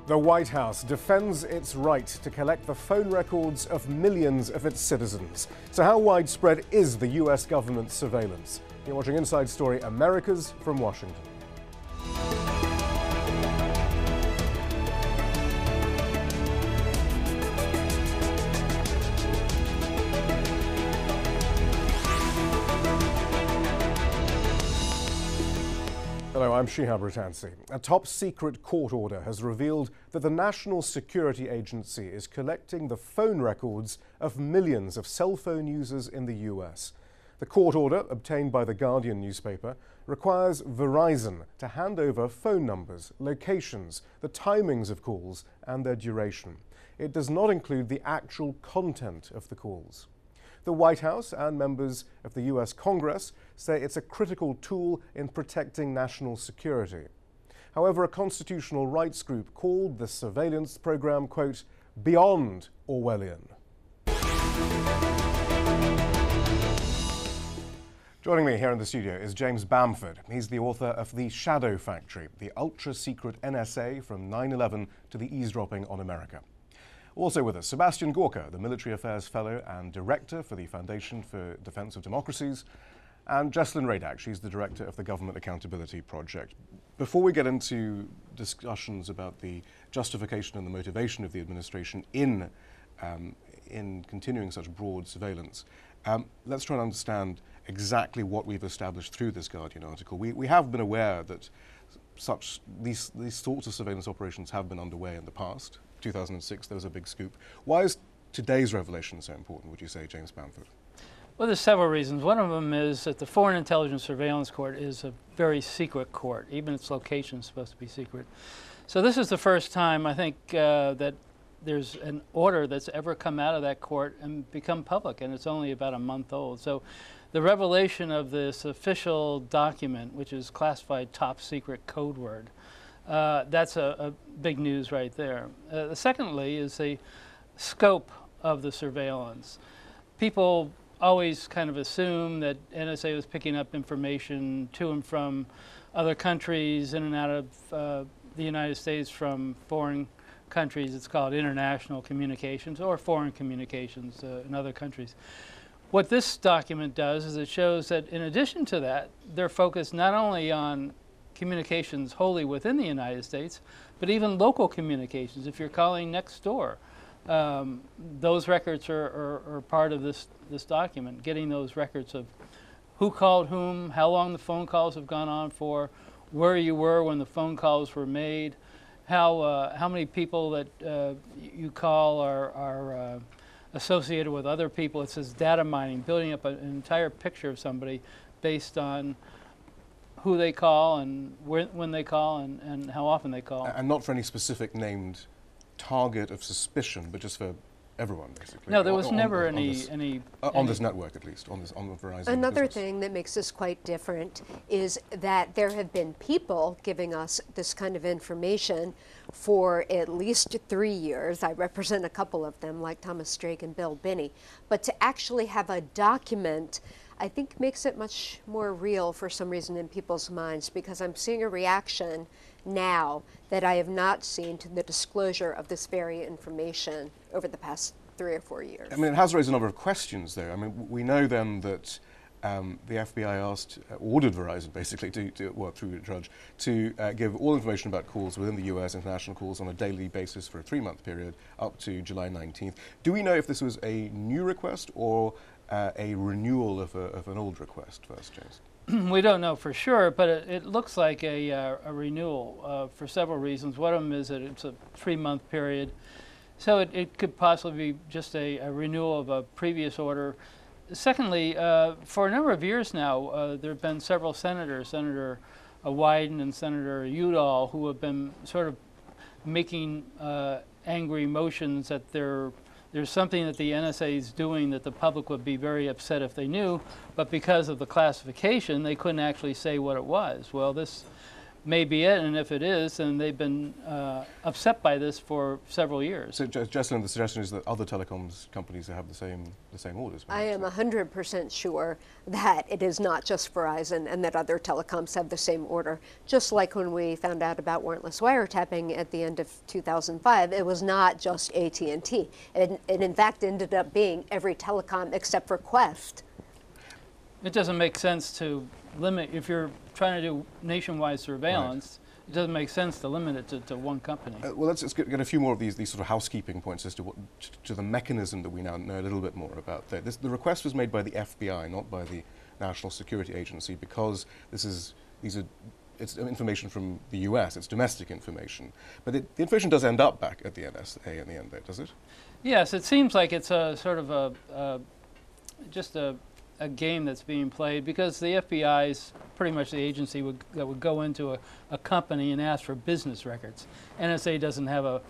The White House defends its right to collect the phone records of millions of its citizens. So how widespread is the US government's surveillance? You're watching Inside Story Americas from Washington. Hello, I'm Shihab Ratansi. A top-secret court order has revealed that the National Security Agency is collecting the phone records of millions of cell phone users in the US. The court order, obtained by the Guardian newspaper, requires Verizon to hand over phone numbers, locations, the timings of calls, and their duration. It does not include the actual content of the calls. The White House and members of the US Congress say it's a critical tool in protecting national security. However, a constitutional rights group called the surveillance program, quote, beyond Orwellian. Joining me here in the studio is James Bamford. He's the author of The Shadow Factory, the ultra-secret NSA from 9/11 to the eavesdropping on America. Also with us, Sebastian Gorka, the Military Affairs Fellow and Director for the Foundation for Defense of Democracies, and Jesslyn Radak, she's the Director of the Government Accountability Project. Before we get into discussions about the justification and the motivation of the administration in continuing such broad surveillance, let's try and understand exactly what we've established through this Guardian article. We have been aware that these sorts of surveillance operations have been underway in the past. 2006, there was a big scoop. Why is today's revelation so important, would you say, James Bamford? Well, there's several reasons. One of them is that the Foreign Intelligence Surveillance Court is a very secret court. Even its location is supposed to be secret. So this is the first time, I think, that there's an order that's ever come out of that court and become public, and it's only about a month old. So the revelation of this official document, which is classified top secret code word, that's a big news right there. Secondly is the scope of the surveillance. People always kind of assume that NSA was picking up information to and from other countries, in and out of the United States from foreign countries. It's called international communications or foreign communications in other countries. What this document does is it shows that in addition to that, they're focused not only on communications wholly within the United States, but even local communications. If you're calling next door, those records are part of this document, getting those records of who called whom, how long the phone calls have gone on for, where you were when the phone calls were made, how many people that you call are associated with other people. It says data mining, building up an entire picture of somebody based on who they call and when they call and how often they call. And not for any specific named target of suspicion, but just for everyone, basically. No, there was never on this network, at least, on the Verizon. Another thing that makes this quite different is that there have been people giving us this kind of information for at least 3 years. I represent a couple of them, like Thomas Drake and Bill Binney. But to actually have a document, I think, makes it much more real for some reason in people's minds, because I'm seeing a reaction now that I have not seen to the disclosure of this very information over the past 3 or 4 years. I mean, it has raised a number of questions, though. I mean, we know then that the FBI ordered Verizon, basically, through a judge, to give all information about calls within the US, international calls, on a daily basis for a 3-month period up to July 19th. Do we know if this was a new request or a renewal of an old request first, James? We don't know for sure, but it looks like a renewal for several reasons. One of them is that it's a 3-month period, so it could possibly be just a renewal of a previous order. Secondly, for a number of years now, there have been several senators, Senator Wyden and Senator Udall, who have been sort of making angry motions that there's something that the NSA is doing that the public would be very upset if they knew, but because of the classification, they couldn't actually say what it was. Well, this may be it, and if it is, then they've been upset by this for several years. So, Jessalyn, the suggestion is that other telecoms companies have the same orders. I am 100% sure that it is not just Verizon and that other telecoms have the same order. Just like when we found out about warrantless wiretapping at the end of 2005, it was not just AT&T. It in fact ended up being every telecom except for Quest. It doesn't make sense to limit, if you're trying to do nationwide surveillance, right. It doesn't make sense to limit it to one company. Well, let's get a few more of these sort of housekeeping points as to the mechanism that we now know a little bit more about. The request was made by the FBI, not by the National Security Agency, because it's information from the US, it's domestic information. But the information does end up back at the NSA in the end, does it? Yes, it seems like it's a sort of just a game that's being played, because the FBI is pretty much the agency that would go into a company and ask for business records. NSA doesn't have a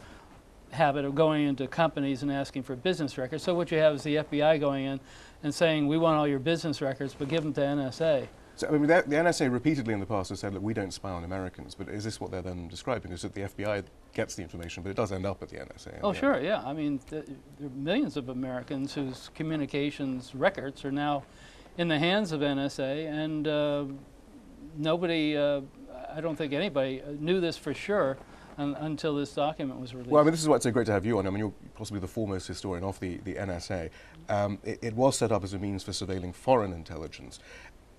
habit of going into companies and asking for business records. So what you have is the FBI going in and saying, we want all your business records, but give them to NSA. So, I mean, the NSA repeatedly in the past has said, look, we don't spy on Americans, but is this what they're then describing? Is that the FBI gets the information, but it does end up at the NSA? Oh, sure, yeah. I mean, there are millions of Americans whose communications records are now in the hands of NSA, and nobody, I don't think anybody knew this for sure until this document was released. Well, I mean, this is why it's so great to have you on. I mean, you're possibly the foremost historian of the NSA. It was set up as a means for surveilling foreign intelligence.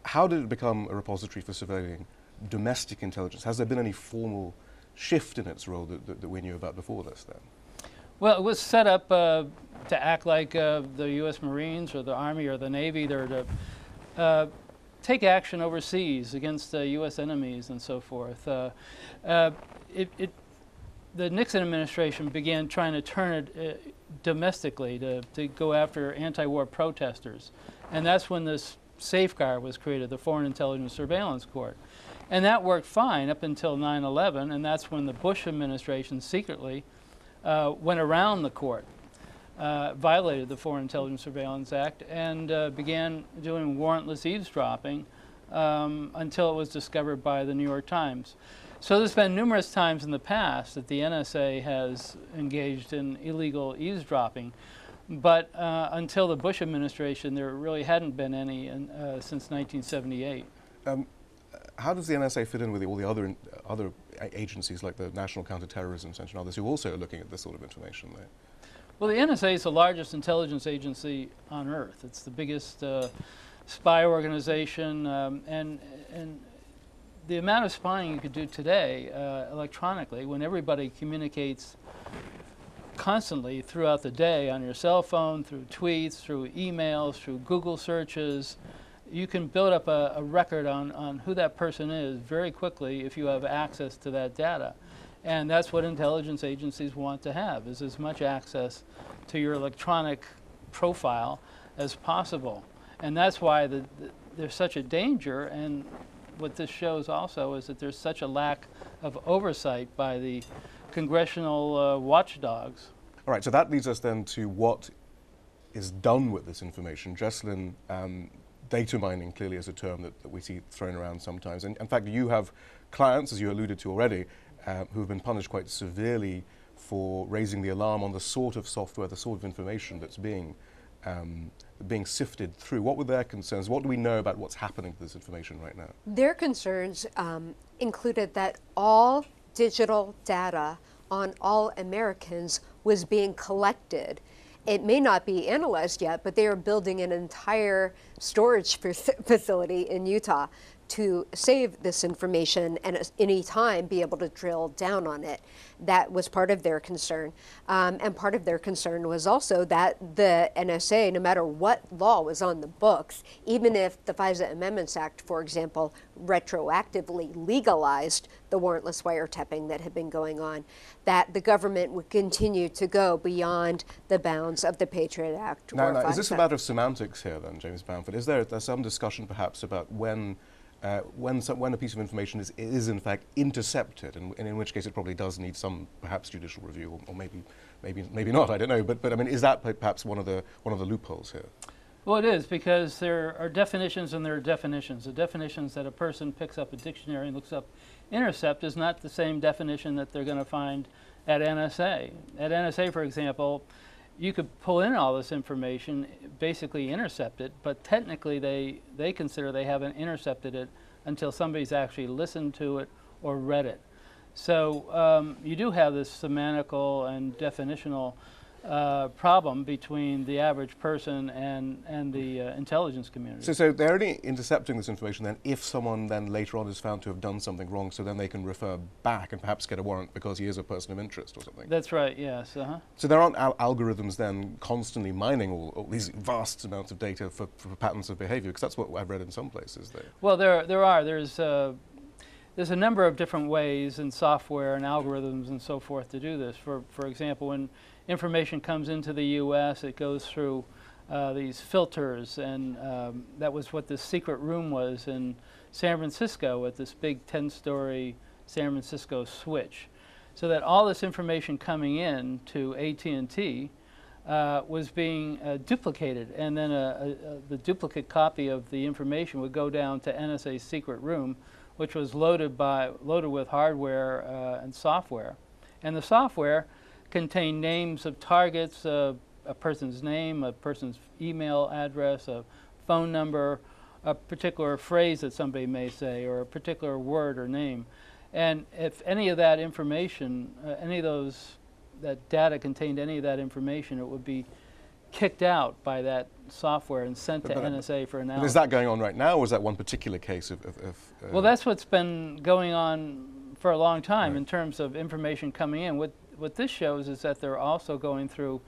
How did it become a repository for surveilling domestic intelligence? Has there been any formal shift in its role that we knew about before this then? Well, it was set up to act like the U.S. Marines or the Army or the Navy. They're to take action overseas against U.S. enemies and so forth. The Nixon administration began trying to turn it domestically to go after anti-war protesters. And that's when this safeguard was created, the Foreign Intelligence Surveillance Court. And that worked fine up until 9/11, and that's when the Bush administration secretly went around the court, violated the Foreign Intelligence Surveillance Act, and began doing warrantless eavesdropping until it was discovered by the New York Times. So there's been numerous times in the past that the NSA has engaged in illegal eavesdropping, but until the Bush administration, there really hadn't been any since 1978. How does the NSA fit in with all the other agencies like the National Counterterrorism Center and others who also are looking at this sort of information there? Well, the NSA is the largest intelligence agency on Earth. It's the biggest spy organization, and the amount of spying you could do today electronically, when everybody communicates constantly throughout the day on your cell phone, through tweets, through emails, through Google searches, you can build up a record on who that person is very quickly if you have access to that data. And that's what intelligence agencies want to have, is as much access to your electronic profile as possible. And that's why there's such a danger, and what this shows also is that there's such a lack of oversight by the congressional watchdogs. All right, so that leads us then to what is done with this information. Jessalyn, data mining clearly is a term that we see thrown around sometimes. And in fact, you have clients, as you alluded to already, who have been punished quite severely for raising the alarm on the sort of software, the sort of information that's being sifted through. What were their concerns? What do we know about what's happening to this information right now? Their concerns included that all digital data on all Americans was being collected. It may not be analyzed yet, but they are building an entire storage facility in Utah to save this information and at any time be able to drill down on it. That was part of their concern. And part of their concern was also that the NSA, no matter what law was on the books, even if the FISA Amendments Act, for example, retroactively legalized the warrantless wiretapping that had been going on, that the government would continue to go beyond the bounds of the Patriot Act. Now, is this a matter of semantics here then, James Bamford? Is there some discussion perhaps about when a piece of information is in fact intercepted, and in which case it probably does need some perhaps judicial review, or maybe not, I don't know. But I mean, is that perhaps one of the loopholes here? Well, it is, because there are definitions and there are definitions. The definitions that a person picks up a dictionary and looks up intercept is not the same definition that they're going to find at NSA. At NSA, for example, you could pull in all this information, basically intercept it, but technically they consider they haven't intercepted it until somebody's actually listened to it or read it. So you do have this semantical and definitional problem between the average person and the intelligence community. So they're only intercepting this information then if someone then later on is found to have done something wrong, so then they can refer back and perhaps get a warrant because he is a person of interest or something. That's right, yes. So there aren't algorithms then constantly mining all these vast amounts of data for patterns of behavior, because that's what I've read in some places. Well, there are. There's a number of different ways in software and algorithms and so forth to do this. For example, when information comes into the U.S., it goes through these filters, and that was what the secret room was in San Francisco at this big 10-story San Francisco switch. So that all this information coming in to AT&T was being duplicated, and then the duplicate copy of the information would go down to NSA's secret room, which was loaded with hardware and software. And the software contained names of targets, a person's name, a person's email address, a phone number, a particular phrase that somebody may say, or a particular word or name. And if any of that information, that data contained any of that information, it would be kicked out by that software and sent to NSA for analysis. Is that going on right now, or is that one particular case of well, that's what's been going on for a long time, right, in terms of information coming in. What this shows is that they're also going through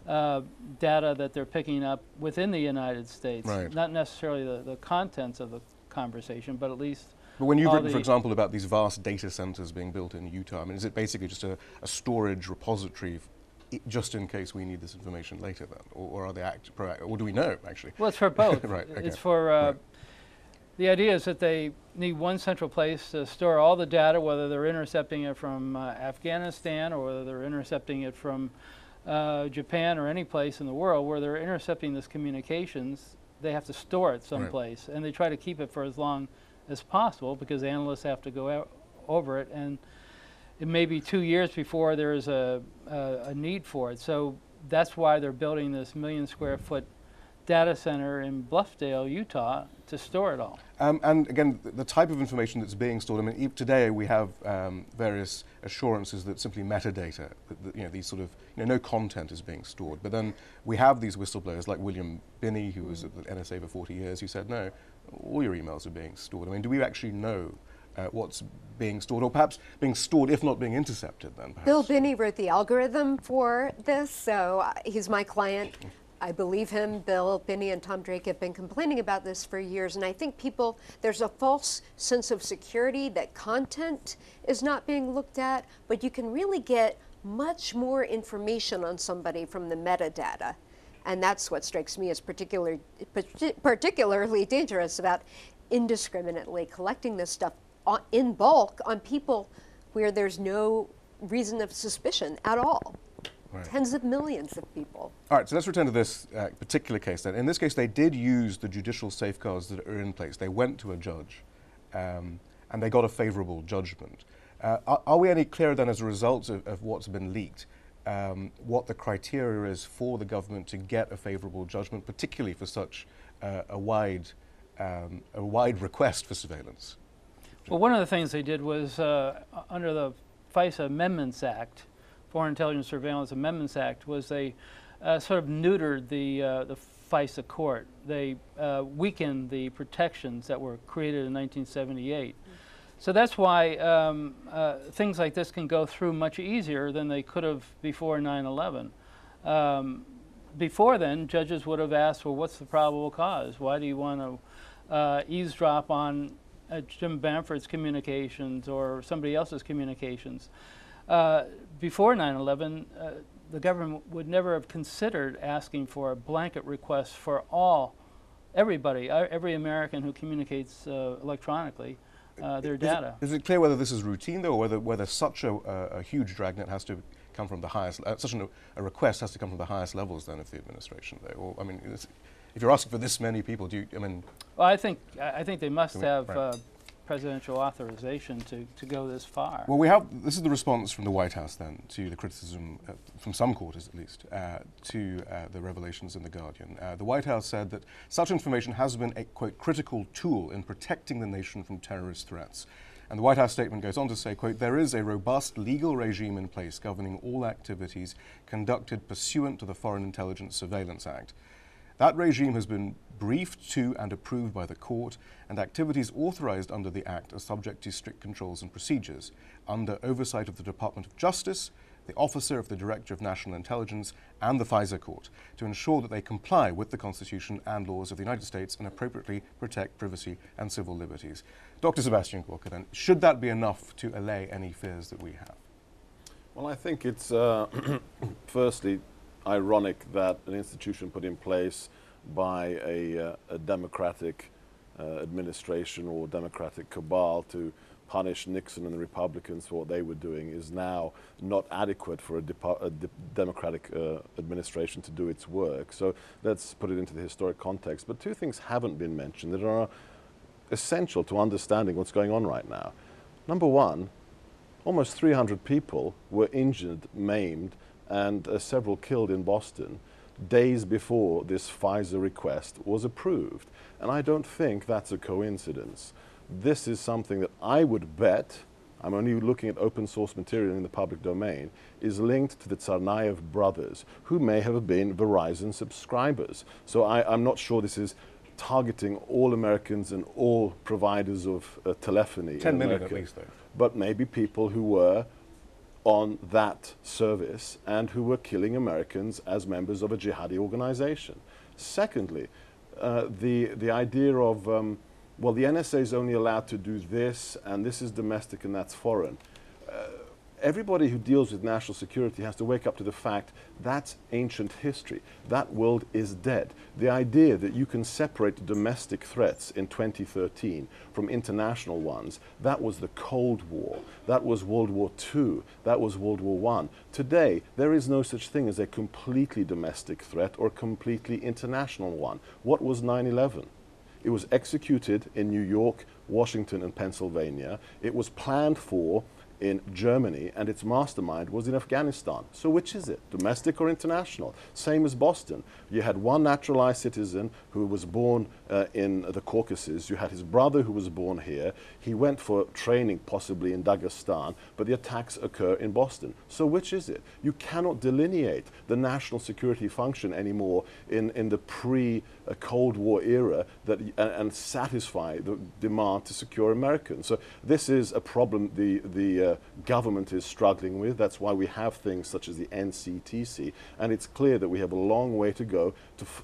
data that they're picking up within the United States, right, not necessarily the contents of the conversation, but at least. But when you've written, for example, about these vast data centers being built in Utah, I mean, is it basically just a storage repository just in case we need this information later then? Or are they proactive? Or do we know, actually? Well, it's for both. Right, okay. It's for, right. The idea is that they need one central place to store all the data, whether they're intercepting it from Afghanistan or whether they're intercepting it from Japan or any place in the world where they're intercepting this communications. They have to store it someplace, right, and they try to keep it for as long as possible because analysts have to go over it, and it may be 2 years before there is a need for it. So that's why they're building this 1 million square foot data center in Bluffdale, Utah, to store it all. And again, the type of information that's being stored, I mean, today we have various assurances that simply metadata, that these sort of, no content is being stored. But then we have these whistleblowers like William Binney, who was at the NSA for 40 years, who said, no, all your emails are being stored. I mean, do we actually know what's being stored, or perhaps being stored if not being intercepted then, perhaps? Bill Binney wrote the algorithm for this, so he's my client. I believe him. Bill Binney and Tom Drake have been complaining about this for years, and I think there's a false sense of security that content is not being looked at, but you can really get much more information on somebody from the metadata. And that's what strikes me as particularly dangerous about indiscriminately collecting this stuff in bulk on people where there's no reason of suspicion at all. Right. Tens of millions of people. All right, so let's return to this particular case then. In this case, they did use the judicial safeguards that are in place. They went to a judge, and they got a favorable judgment. Are we any clearer then as a result of what's been leaked, what the criteria is for the government to get a favorable judgment, particularly for such a wide request for surveillance? Well, one of the things they did was under the FISA Amendments Act, Foreign Intelligence Surveillance Amendments Act, was they sort of neutered the FISA court. They weakened the protections that were created in 1978. So that's why things like this can go through much easier than they could have before 9/11. Before then, judges would have asked, well, what's the probable cause? Why do you want to eavesdrop on Jim Bamford's communications or somebody else's communications? Before 9/11, the government would never have considered asking for a blanket request for everybody, every American who communicates electronically, their data. Is it clear whether this is routine, though, or whether such a huge dragnet has to come from the highest, a request has to come from the highest levels then of the administration, though? Or, I mean, if you're asking for this many people, do you, I mean... Well, I think they must have presidential authorization to go this far. Well, this is the response from the White House then to the criticism, from some quarters at least, to the revelations in The Guardian. The White House said that such information has been a, quote, critical tool in protecting the nation from terrorist threats. And the White House statement goes on to say, quote, there is a robust legal regime in place governing all activities conducted pursuant to the Foreign Intelligence Surveillance Act. That regime has been briefed to and approved by the court, and activities authorized under the Act are subject to strict controls and procedures, under oversight of the Department of Justice, the Officer of the Director of National Intelligence, and the FISA Court, to ensure that they comply with the Constitution and laws of the United States and appropriately protect privacy and civil liberties. Dr. Sebastian Gorka, then, should that be enough to allay any fears that we have? Well, I think it's, firstly, ironic that an institution put in place by a democratic administration or democratic cabal to punish Nixon and the Republicans for what they were doing is now not adequate for a democratic administration to do its work. So let's put it into the historic context. But two things haven't been mentioned that are essential to understanding what's going on right now. Number one, almost 300 people were injured, maimed, and several killed in Boston days before this FISA request was approved. And I don't think that's a coincidence. This is something that I would bet, I'm only looking at open source material in the public domain, is linked to the Tsarnaev brothers, who may have been Verizon subscribers. So I'm not sure this is targeting all Americans and all providers of telephony. 10 million at least, though. But maybe people who were on that service and who were killing Americans as members of a jihadi organization. Secondly, the idea of, well, the NSA is only allowed to do this, and this is domestic and that's foreign. Everybody who deals with national security has to wake up to the fact that's ancient history. That world is dead. The idea that you can separate domestic threats in 2013 from international ones, that was the Cold War. That was World War II. That was World War I. Today, there is no such thing as a completely domestic threat or completely international one. What was 9/11? It was executed in New York, Washington, and Pennsylvania. It was planned for in Germany, and its mastermind was in Afghanistan. So which is it, domestic or international? Same as Boston. You had one naturalized citizen who was born in the Caucasus. You had his brother who was born here. He went for training possibly in Dagestan, but the attacks occur in Boston. So which is it? You cannot delineate the national security function anymore in the pre-Cold War era and satisfy the demand to secure Americans. So this is a problem the government is struggling with. That's why we have things such as the NCTC, and it's clear that we have a long way to go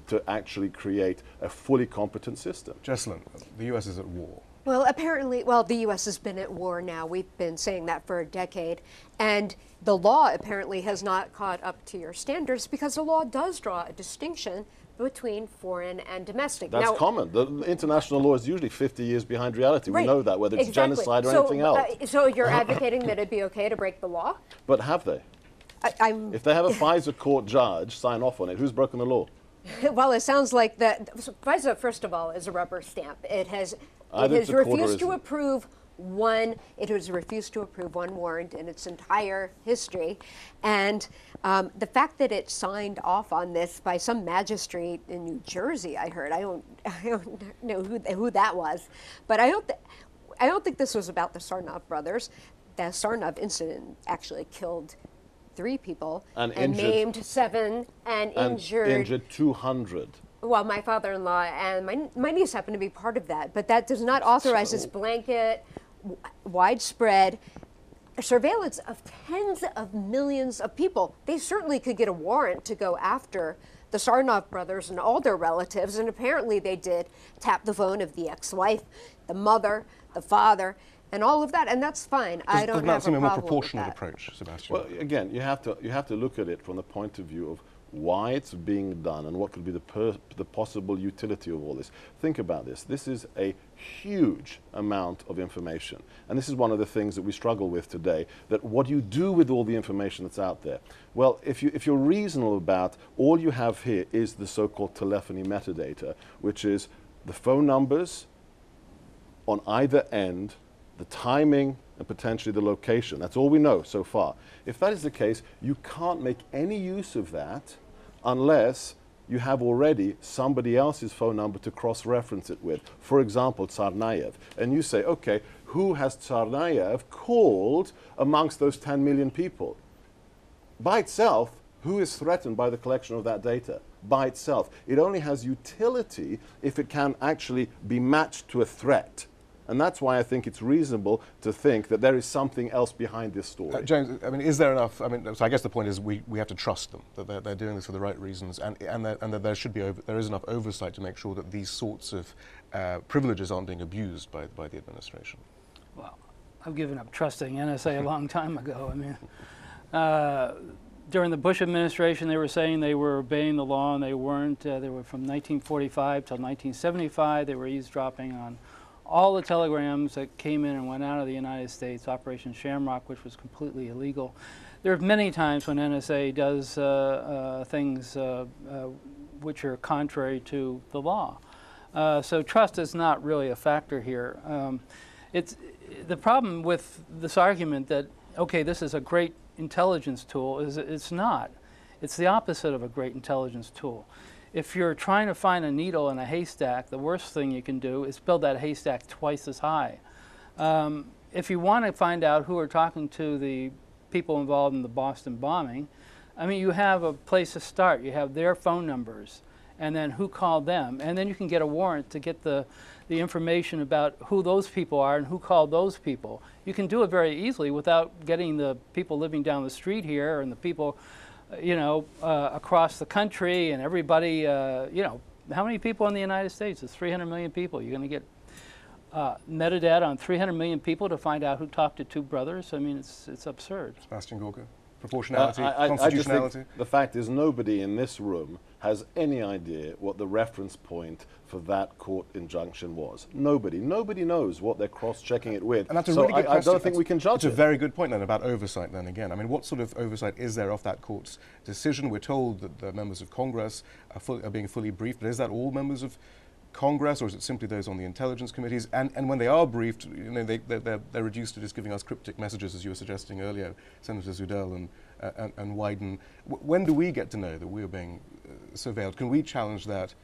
to actually create a fully competent system. Jessalyn, the US is at war. Well, apparently, the U.S. has been at war now. We've been saying that for a decade. And the law apparently has not caught up to your standards because the law does draw a distinction between foreign and domestic. That's now, common. The international law is usually 50 years behind reality. Right, we know that, whether it's exactly. genocide or anything else. So you're advocating that it'd be okay to break the law? But have they? If they have a FISA court judge sign off on it, who's broken the law? Well, it sounds like that. FISA, first of all, is a rubber stamp. It has refused to approve one. It has refused to approve one warrant in its entire history, and the fact that it signed off on this by some magistrate in New Jersey, I heard. I don't know who that was, but I don't think this was about the Tsarnaev brothers. The Tsarnaev incident actually killed 3 people and maimed 7 and injured 200. Well, my father-in-law and my niece happen to be part of that, but that does not authorize this blanket, widespread surveillance of tens of millions of people. They certainly could get a warrant to go after the Tsarnaev brothers and all their relatives, and apparently they did tap the phone of the ex-wife, the mother, the father, and all of that, and that's fine. I don't have a problem with that. Doesn't that seem a more proportionate approach, Sebastian? Well, again, you have to look at it from the point of view of why it's being done and what could be the possible utility of all this. Think about this. This is a huge amount of information. And this is one of the things that we struggle with today, that what do you do with all the information that's out there? Well, if you're reasonable about, all you have here is the so-called telephony metadata, which is the phone numbers on either end, the timing, and potentially the location. That's all we know so far. If that is the case, you can't make any use of that unless you have already somebody else's phone number to cross-reference it with. For example, Tsarnaev. And you say, okay, who has Tsarnaev called amongst those 10 million people? By itself, who is threatened by the collection of that data? By itself. It only has utility if it can actually be matched to a threat. And that's why I think it's reasonable to think that there is something else behind this story. James, I mean, is there enough? I mean, so I guess the point is we have to trust them, that they're doing this for the right reasons, and that there is enough oversight to make sure that these sorts of privileges aren't being abused by the administration. Well, I've given up trusting NSA a long time ago. I mean, during the Bush administration, they were saying they were obeying the law, and they weren't. They were from 1945 till 1975. They were eavesdropping on all the telegrams that came in and went out of the United States, Operation Shamrock, which was completely illegal. There are many times when NSA does things which are contrary to the law. So trust is not really a factor here. It's the problem with this argument that, okay, this is a great intelligence tool, is it's not. It's the opposite of a great intelligence tool. If you're trying to find a needle in a haystack, the worst thing you can do is build that haystack twice as high. If you want to find out who are talking to the people involved in the Boston bombing, I mean, you have a place to start. You have their phone numbers, and then who called them, and then you can get a warrant to get the information about who those people are and who called those people. You can do it very easily without getting the people living down the street here and the people across the country and everybody, how many people in the United States? There's 300 million people. You're going to get metadata on 300 million people to find out who talked to two brothers? I mean, it's absurd. Sebastian Gorka, proportionality, constitutionality? I just think the fact is nobody in this room has any idea what the reference point for that court injunction was. Nobody knows what they're cross-checking it with. And that's a really good question. I don't think we can judge it. It's a very good point then about oversight then again. I mean, what sort of oversight is there of that court's decision? We're told that the members of Congress are being fully briefed, but is that all members of Congress, or is it simply those on the intelligence committees? And when they are briefed, they're reduced to just giving us cryptic messages, as you were suggesting earlier, Senator Zudell and Wyden. When do we get to know that we are being surveilled? Can we challenge that?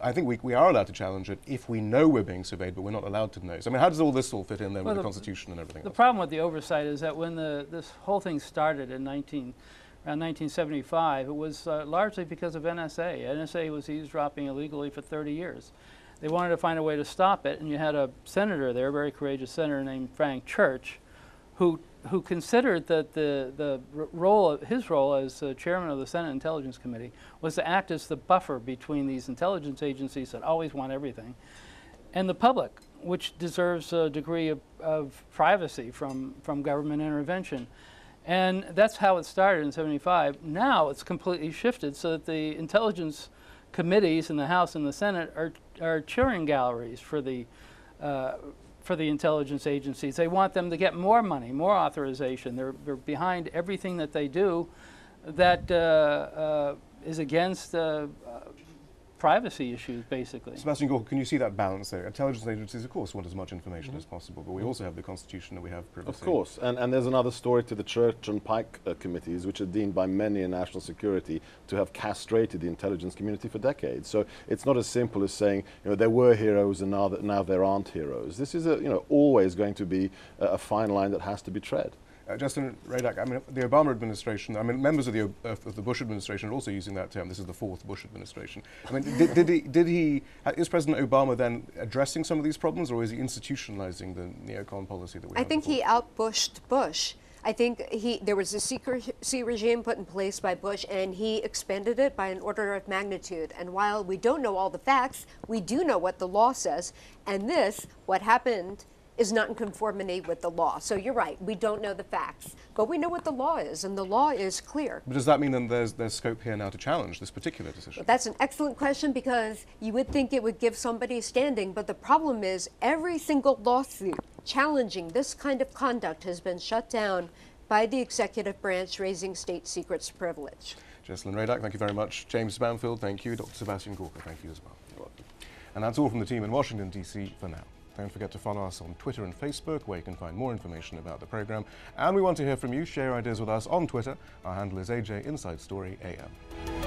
I think we are allowed to challenge it if we know we're being surveyed, but we're not allowed to know. So, I mean, how does all this all fit in then with the Constitution and everything else? The problem with the oversight is that when this whole thing started in around 1975, it was largely because of NSA. NSA was eavesdropping illegally for 30 years. They wanted to find a way to stop it, and you had a senator there, a very courageous senator named Frank Church, who considered that his role as chairman of the Senate Intelligence Committee was to act as the buffer between these intelligence agencies that always want everything and the public, which deserves a degree of privacy from government intervention. And that's how it started in '75. Now it's completely shifted so that the intelligence committees in the House and the Senate are cheering galleries for the intelligence agencies. They want them to get more money, more authorization. They're behind everything that they do that is against privacy issues, basically. Sebastian Gorka, can you see that balance there? Intelligence agencies, of course, want as much information as possible, but we also have the Constitution and we have privacy. Of course, and there's another story to the Church and Pike committees, which are deemed by many in national security to have castrated the intelligence community for decades. So it's not as simple as saying, there were heroes and now there aren't heroes. This is always going to be a fine line that has to be tread. Justin Radak, I mean, the Obama administration, I mean, members of the Bush administration are also using that term. This is the fourth Bush administration. I mean, is President Obama then addressing some of these problems, or is he institutionalizing the neocon policy that we have? I think he outbushed Bush. I think there was a secrecy regime put in place by Bush, and he expanded it by an order of magnitude. And while we don't know all the facts, we do know what the law says. And what happened, is not in conformity with the law. So you're right, we don't know the facts, but we know what the law is, and the law is clear. But does that mean then there's scope here now to challenge this particular decision? Well, that's an excellent question, because you would think it would give somebody standing, but the problem is every single lawsuit challenging this kind of conduct has been shut down by the executive branch raising state secrets privilege. Jessalyn Radak, thank you very much. James Bamfield, thank you. Dr. Sebastian Gorka, thank you as well. You're welcome. And that's all from the team in Washington, D.C. for now. Don't forget to follow us on Twitter and Facebook, where you can find more information about the programme. And we want to hear from you. Share ideas with us on Twitter. Our handle is AJ Inside Story AM.